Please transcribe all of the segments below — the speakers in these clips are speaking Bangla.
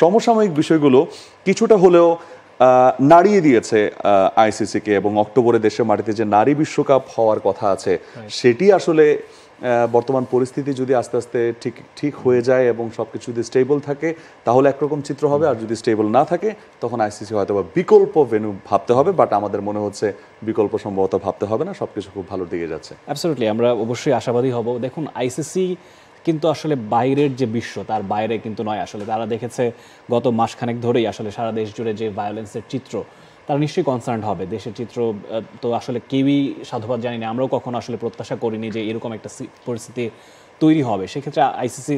সমসাময়িক বিষয়গুলো কিছুটা হলেও নাড়িয়ে দিয়েছে আইসিসিকে, এবং অক্টোবরে দেশের মাটিতে যে নারী বিশ্বকাপ হওয়ার কথা আছে সেটি আসলে বর্তমান পরিস্থিতি যদি আস্তে আস্তে ঠিক হয়ে যায় এবং সবকিছু যদি স্টেবল থাকে তাহলে একরকম চিত্র হবে, আর যদি স্টেবল না থাকে তখন আইসিসি হয়তো বা বিকল্প ভেন্যু ভাবতে হবে, বাট আমাদের মনে হচ্ছে বিকল্প সম্ভবত ভাবতে হবে না, সবকিছু খুব ভালোর দিকে যাচ্ছে। অ্যাবসলিউটলি, আমরা অবশ্যই আশাবাদী হব। দেখুন, আইসিসি কিন্তু আসলে বাইরের যে বিশ্ব তার বাইরে কিন্তু নয়। আসলে তারা দেখেছে গত মাসখানেক ধরেই আসলে সারা দেশ জুড়ে যে ভায়োলেন্সের চিত্র, তারা নিশ্চয়ই কনসার্ন হবে। দেশের চিত্র তো আসলে কেউই সাধুবাদ জানি না, আমরাও কখনো আসলে প্রত্যাশা করিনি যে এরকম একটা পরিস্থিতি তৈরি হবে। সেক্ষেত্রে আইসিসি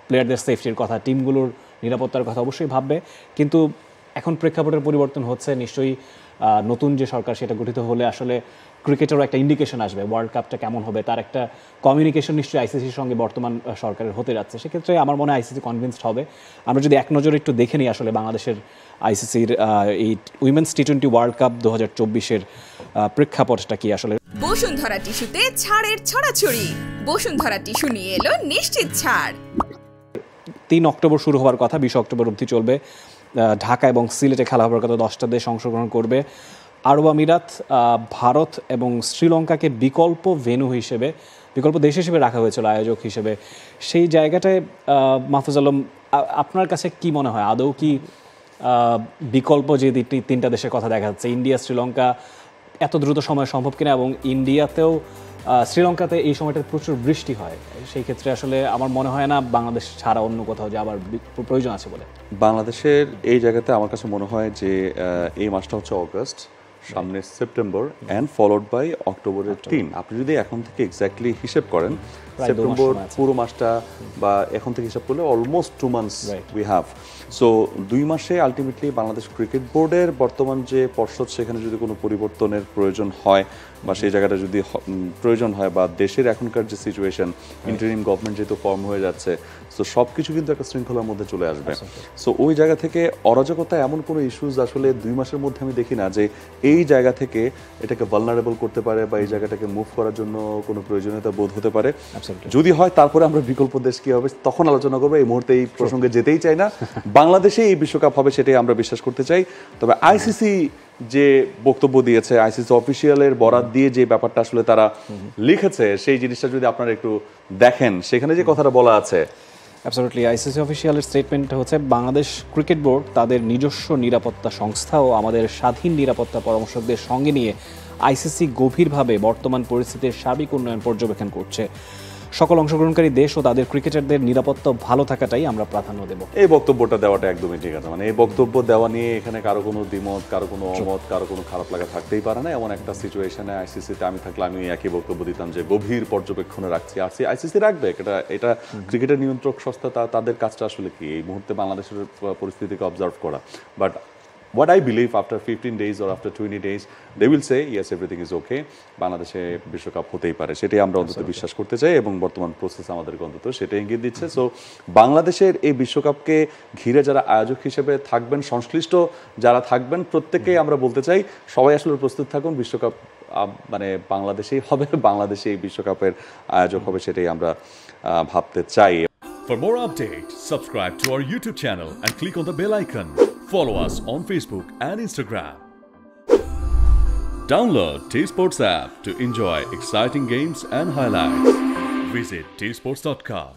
প্লেয়ারদের সেফটির কথা, টিমগুলোর নিরাপত্তার কথা অবশ্যই ভাববে। কিন্তু এখন প্রেক্ষাপটের পরিবর্তন হচ্ছে, নিশ্চয়ই নতুন যে সরকার সেটা গঠিত হলে আসলে ক্রিকেটেরও একটা ইন্ডিকেশন আসবে, ওয়ার্ল্ড কাপটা কেমন হবে তার একটা কমিউনিকেশন নিশ্চয়ই আইসিসির সঙ্গে বর্তমান সরকারের হতে যাচ্ছে। সেক্ষেত্রে আমার মনে হয় আইসিসি কনভিন্সড হবে। আমরা যদি এক নজরে একটু দেখে নিই আসলে বাংলাদেশের আইসিসির এই উইমেন্স টি20 ওয়ার্ল্ড কাপ 2024-এর প্রেক্ষাপটটা কি আসলে। বসুন্ধরা টিস্যুতে ছাড়ের ছড়াছড়ি, বসুন্ধরা টিস্যু নিয়ে এলো নিশ্চিত ছাড়। 3 অক্টোবর শুরু হওয়ার কথা, 20 অক্টোবর অবধি চলবে। ঢাকা এবং সিলেটে খেলা হওয়ার কথা, 10টা দেশ অংশগ্রহণ করবে। আরব আমিরাত, ভারত এবং শ্রীলঙ্কাকে বিকল্প ভেন্যু হিসেবে, বিকল্প দেশ হিসেবে রাখা হয়েছিল আয়োজক হিসেবে। সেই জায়গাটায় মাহফুজ আলম, আপনার কাছে কি মনে হয় আদৌ কি বিকল্প যে 3টা দেশের কথা দেখা যাচ্ছে, ইন্ডিয়া শ্রীলঙ্কা, এত দ্রুত সময় সম্ভব কিনা? এবং ইন্ডিয়াতেও শ্রীলঙ্কাতে এই সময়টা প্রচুর বৃষ্টি হয়, সেই ক্ষেত্রে আসলে আমার মনে হয় না বাংলাদেশ ছাড়া অন্য কোথাও যাবার প্রয়োজন আছে বলে। বাংলাদেশের এই জায়গাতে আমার কাছে মনে হয় যে এই মাসটা হচ্ছে অগস্ট, সামনে সেপ্টেম্বর অ্যান্ড ফলোড বাই অক্টোবরের 3। আপনি যদি এখন থেকে এক্স্যাক্টলি হিসেব করেন সেপ্টেম্বর পুরো মাসটা, বা এখন থেকে হিসাব করলে almost 2 months we have. So 2 মাসে আলটিমেটলি বাংলাদেশ ক্রিকেট বোর্ডের বর্তমান যে পর্ষদ, সেখানে যদি কোনো পরিবর্তনের প্রয়োজন হয় বা সেই জায়গাটা যদি প্রয়োজন হয়, বা দেশের এখনকার যে সিচুয়েশন, ইন্টারিম গভর্নমেন্ট যেহেতু ফর্ম হয়ে যাচ্ছে, সো সব কিছু কিন্তু একটা শৃঙ্খলার মধ্যে চলে আসবে। সো ওই জায়গা থেকে অরাজকতা এমন কোনো ইস্যুস আসলে 2 মাসের মধ্যে আমি দেখি না যে এই জায়গা থেকে এটাকে ভালনারেবল করতে পারে বা এই জায়গাটাকে মুভ করার জন্য কোনো প্রয়োজনীয়তা বোধ হতে পারে। যদি হয় তারপরে আমরা বিকল্প দেশ কি হবে তখন আলোচনা করবো, এই মুহূর্তে এই প্রসঙ্গে যেতেই চাই না। বাংলাদেশে এই বিশ্বকাপ হবে সেটাই আমরা বিশ্বাস করতে চাই। তবে আইসিসি যে বক্তব্য দিয়েছে, আইসিসি অফিসিয়ালের বরাত দিয়ে যে ব্যাপারটা আসলে তারা লিখেছে, সেই জিনিসটা যদি আপনারা একটু দেখেন, সেখানে যে কথাটা বলা আছে, অ্যাবসলিউটলি আইসিসি অফিসিয়ালের স্টেটমেন্টটা হচ্ছে, বাংলাদেশ ক্রিকেট বোর্ড তাদের নিজস্ব নিরাপত্তা সংস্থা ও আমাদের স্বাধীন নিরাপত্তা পরামর্শকদের সঙ্গে নিয়ে আইসিসি গভীরভাবে বর্তমান পরিস্থিতির সার্বিক উন্নয়ন পর্যবেক্ষণ করছে। সকল অংশগ্রহণকারী দেশ ও তাদের ক্রিকেটারদের নিরাপত্তা ভালো থাকাটাই আমরা প্রাধান্য দেব। এই বক্তব্যটা দেওয়াটা একদমই ঠিক আছে। মানে এই বক্তব্য দেওয়া নিয়ে এখানে কারো কোনো দ্বিমত, কারো কোনো অমত, কারো কোনো খারাপ লাগা থাকতেই পারে না। এমন একটা সিচুয়েশনে আইসিসিতে আমি থাকলে আমি একই বক্তব্য দিতাম যে গভীর পর্যবেক্ষণে রাখছি, আর আইসিসি রাখবে। এটা ক্রিকেটের নিয়ন্ত্রক সংস্থা, তাদের কাজটা আসলে কি এই মুহূর্তে বাংলাদেশের পরিস্থিতিকে অবজার্ভ করা। But what I believe after 15 days or after 20 days they will say yes everything is okay, বাংলাদেশে বিশ্বকাপ হতেই পারে, সেটাই আমরা অন্তত বিশ্বাস করতে চাই এবং বর্তমান প্রসেস আমাদেরকে অন্তত সেটাই ইঙ্গিত দিচ্ছে। সো বাংলাদেশের এই বিশ্বকাপকে ঘিরে যারা আয়োজক হিসেবে থাকবেন, সংশ্লিষ্ট যারা থাকবেন, প্রত্যেককেই আমরা বলতে চাই সবাই আসলে প্রস্তুত থাকুন। বিশ্বকাপ মানে বাংলাদেশেই হবে, বাংলাদেশে এই বিশ্বকাপের আয়োজক হবে, সেটাই আমরা ভাবতে চাই। For more updates, subscribe to our YouTube channel and click on the bell icon. Follow us on Facebook and Instagram. Download T-Sports app to enjoy exciting games and highlights. Visit tsports.com.